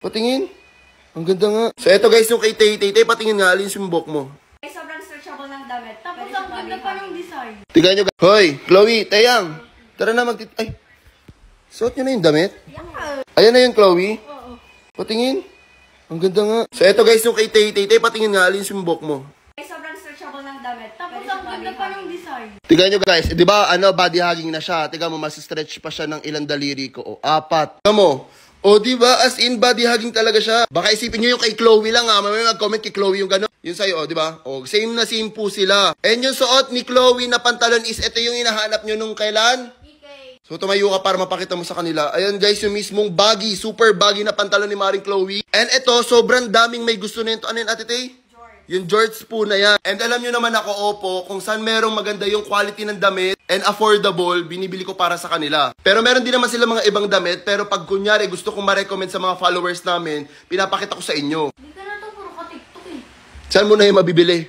Patingin. Ang ganda nga. So, eto guys, yung kay Tay. Tay, patingin nga. Alin sumbok mo? Ay, sobrang stretchable ng damit. Tapos ang ganda pa ng design. Tignan nyo guys. Hoy, Chloe, Tayang. Tara na Ay. Suot nyo na yung damit? Ayan na yung Chloe. Oo. Patingin. Ang ganda nga. So, eto guys, yung kay Tay. Tay, patingin nga. Alin sumbok mo? Ay, sobrang stretchable ng damit. Tapos ang ganda pa ng design. Tignan nyo guys. Di ba, body hugging na siya. Tignan mo, mas-stretch pa siya ng ilang daliri ko. O, 4. Tignan mo. O, di ba? As in, body hugging talaga siya. Baka isipin nyo yung kay Chloe lang, ha. Mamaya mag-comment kay Chloe yung gano'n. Yun sa'yo, o, di ba? O, same na same po sila. And yung suot ni Chloe na pantalon is, ito yung hinahanap nyo nung kailan? So, tumayo ka para mapakita mo sa kanila. Ayan, guys, yung mismong baggy, super baggy na pantalon ni Maring Chloe. And ito, sobrang daming may gusto nito. Ano yun, Ate Tay? Yung George po na yan. And alam nyo naman ako, Opo, kung saan merong maganda yung quality ng damit and affordable, binibili ko para sa kanila. Pero meron din naman sila mga ibang damit, pero pag kunyari gusto kong ma-recommend sa mga followers namin, pinapakita ko sa inyo. Hindi ka na ito, puro ka TikTok eh. Saan mo na yung mabibili?